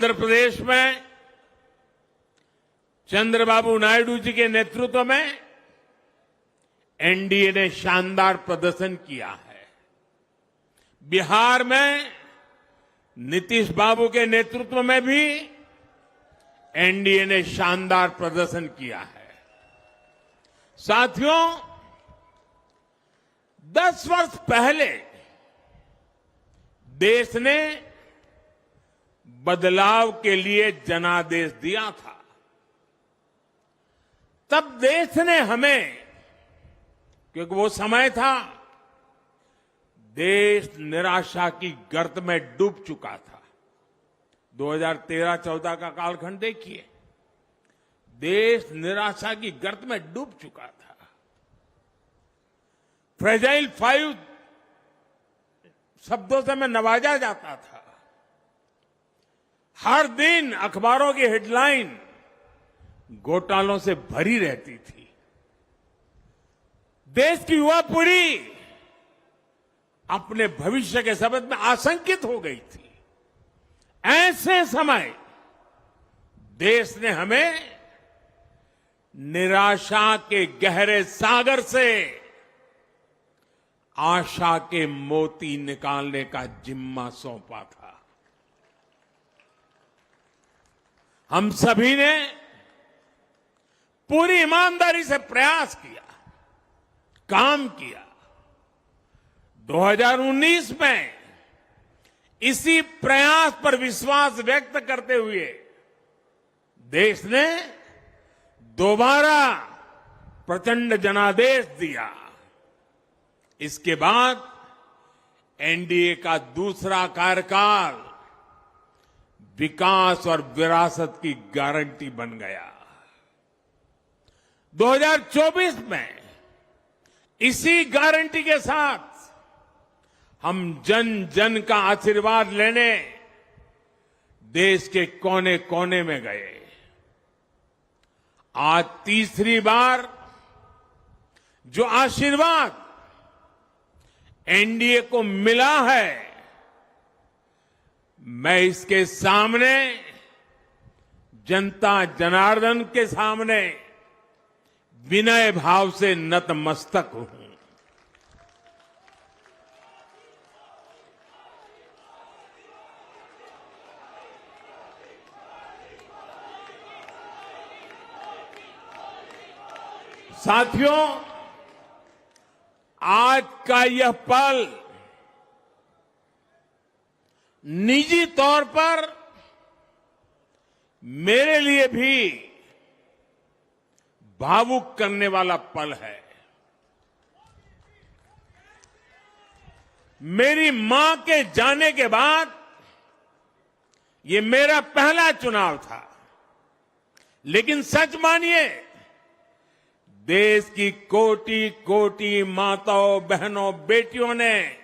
उत्तर प्रदेश में चंद्रबाबू नायडू जी के नेतृत्व में एनडीए ने शानदार प्रदर्शन किया है। बिहार में नीतीश बाबू के नेतृत्व में भी एनडीए ने शानदार प्रदर्शन किया है। साथियों, 10 वर्ष पहले देश ने बदलाव के लिए जनादेश दिया था। तब देश ने हमें, क्योंकि वो समय था देश निराशा की गर्त में डूब चुका था। 2013-14 का कालखंड देखिए, देश निराशा की गर्त में डूब चुका था। फ्रेजाइल 5 शब्दों से मैं नवाजा जाता था। हर दिन अखबारों की हेडलाइन घोटालों से भरी रहती थी। देश की युवा पीढ़ी अपने भविष्य के संबंध में आशंकित हो गई थी। ऐसे समय देश ने हमें निराशा के गहरे सागर से आशा के मोती निकालने का जिम्मा सौंपा था। हम सभी ने पूरी ईमानदारी से प्रयास किया, काम किया। 2019 में इसी प्रयास पर विश्वास व्यक्त करते हुए देश ने दोबारा प्रचंड जनादेश दिया। इसके बाद एनडीए का दूसरा कार्यकाल विकास और विरासत की गारंटी बन गया। 2024 में इसी गारंटी के साथ हम जन जन का आशीर्वाद लेने देश के कोने कोने में गए। आज तीसरी बार जो आशीर्वाद एनडीए को मिला है, मैं इसके सामने, जनता जनार्दन के सामने विनय भाव से नतमस्तक हूं। साथियों, आज का यह पल निजी तौर पर मेरे लिए भी भावुक करने वाला पल है। मेरी मां के जाने के बाद ये मेरा पहला चुनाव था, लेकिन सच मानिए, देश की कोटि कोटि माताओं, बहनों, बेटियों ने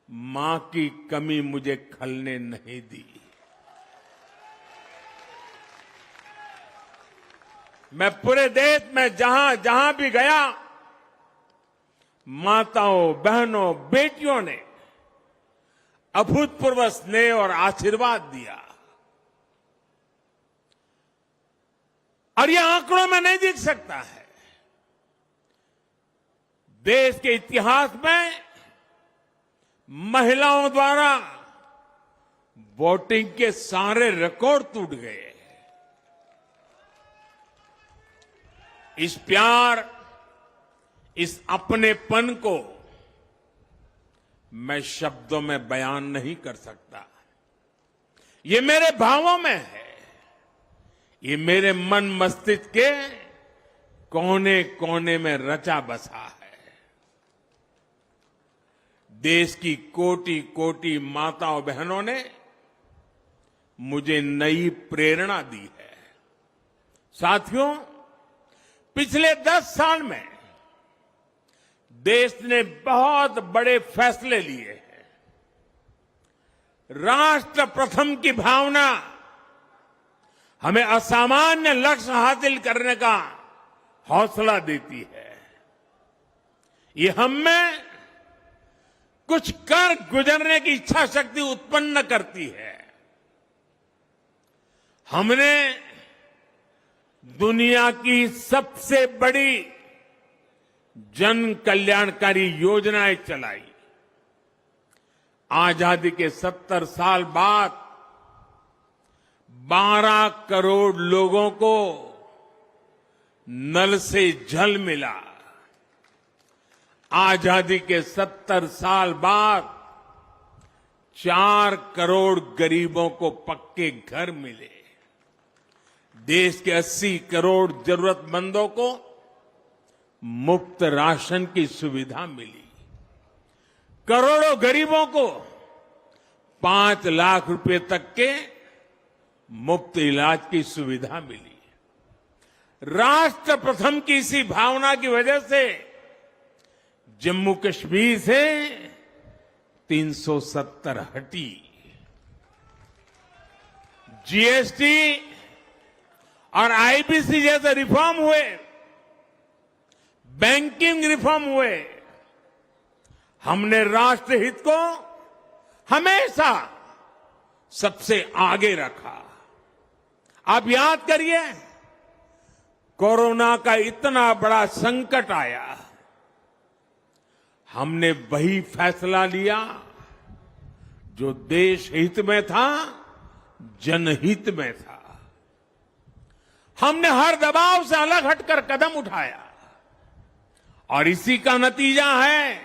मां की कमी मुझे खलने नहीं दी। मैं पूरे देश में जहां जहां भी गया, माताओं, बहनों, बेटियों ने अभूतपूर्व स्नेह और आशीर्वाद दिया। और यह आंकड़ों में नहीं दिख सकता है। देश के इतिहास में महिलाओं द्वारा वोटिंग के सारे रिकॉर्ड टूट गए। इस प्यार, इस अपनेपन को मैं शब्दों में बयान नहीं कर सकता। ये मेरे भावों में है। ये मेरे मन मस्तिष्क के कोने कोने में रचा बसा है। देश की कोटि कोटि माताओं बहनों ने मुझे नई प्रेरणा दी है। साथियों, पिछले 10 साल में देश ने बहुत बड़े फैसले लिए हैं। राष्ट्र प्रथम की भावना हमें असामान्य लक्ष्य हासिल करने का हौसला देती है। ये हम में कुछ कर गुजरने की इच्छा शक्ति उत्पन्न करती है। हमने दुनिया की सबसे बड़ी जन कल्याणकारी योजनाएं चलाई। आजादी के 70 साल बाद 12 करोड़ लोगों को नल से जल मिला। आजादी के 70 साल बाद 4 करोड़ गरीबों को पक्के घर मिले। देश के 80 करोड़ जरूरतमंदों को मुफ्त राशन की सुविधा मिली। करोड़ों गरीबों को 5 लाख रुपए तक के मुफ्त इलाज की सुविधा मिली। राष्ट्र प्रथम की इसी भावना की वजह से जम्मू कश्मीर से 370 हटी। जीएसटी और आईबीसी जैसे रिफॉर्म हुए, बैंकिंग रिफॉर्म हुए। हमने राष्ट्रहित को हमेशा सबसे आगे रखा। आप याद करिए, कोरोना का इतना बड़ा संकट आया, हमने वही फैसला लिया जो देश हित में था, जनहित में था। हमने हर दबाव से अलग हटकर कदम उठाया और इसी का नतीजा है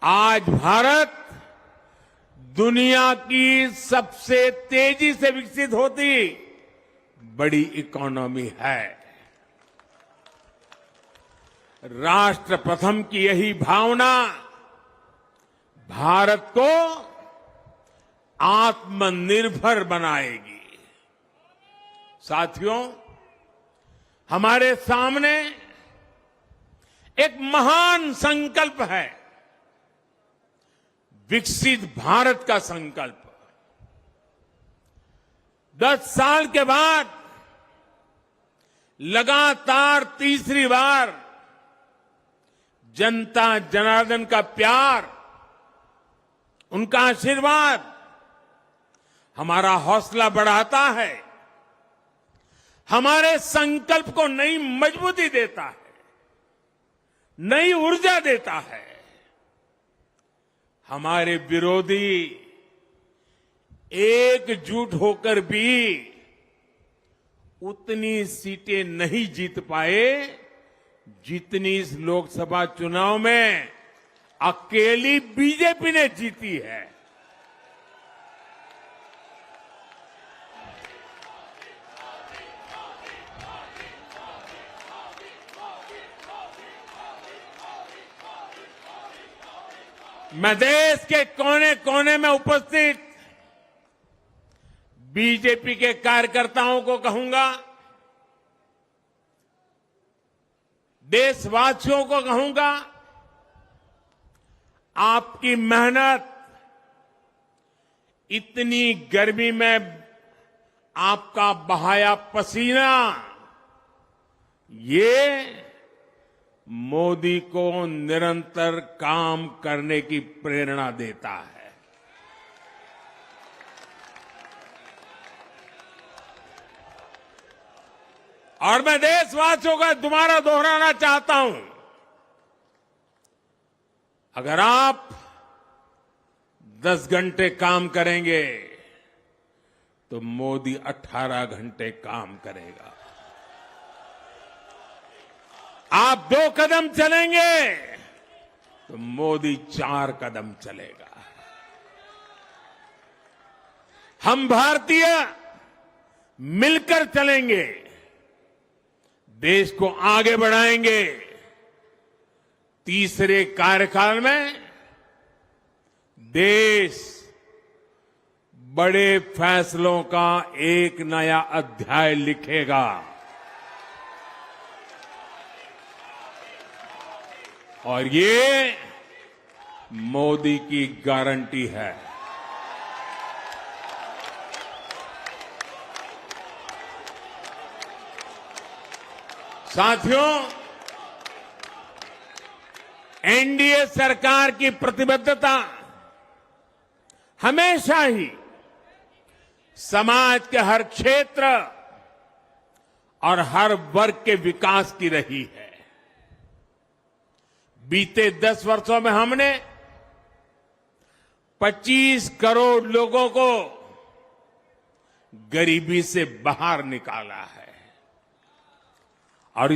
आज भारत दुनिया की सबसे तेजी से विकसित होती बड़ी इकोनॉमी है। राष्ट्र प्रथम की यही भावना भारत को आत्मनिर्भर बनाएगी। साथियों, हमारे सामने एक महान संकल्प है, विकसित भारत का संकल्प। 10 साल के बाद लगातार तीसरी बार जनता जनार्दन का प्यार, उनका आशीर्वाद हमारा हौसला बढ़ाता है, हमारे संकल्प को नई मजबूती देता है, नई ऊर्जा देता है। हमारे विरोधी एकजुट होकर भी उतनी सीटें नहीं जीत पाए जितनी इस लोकसभा चुनाव में अकेली बीजेपी ने जीती है। मैं देश के कोने कोने में उपस्थित बीजेपी के कार्यकर्ताओं को कहूंगा, देशवासियों को कहूंगा, आपकी मेहनत, इतनी गर्मी में आपका बहाया पसीना, ये मोदी को निरंतर काम करने की प्रेरणा देता है। और मैं देशवासियों का दोबारा दोहराना चाहता हूं, अगर आप 10 घंटे काम करेंगे तो मोदी 18 घंटे काम करेगा। आप 2 कदम चलेंगे तो मोदी 4 कदम चलेगा। हम भारतीय मिलकर चलेंगे, देश को आगे बढ़ाएंगे। तीसरे कार्यकाल में देश बड़े फैसलों का एक नया अध्याय लिखेगा। और ये मोदी की गारंटी है। साथियों, एनडीए सरकार की प्रतिबद्धता हमेशा ही समाज के हर क्षेत्र और हर वर्ग के विकास की रही है। बीते 10 वर्षों में हमने 25 करोड़ लोगों को गरीबी से बाहर निकाला है।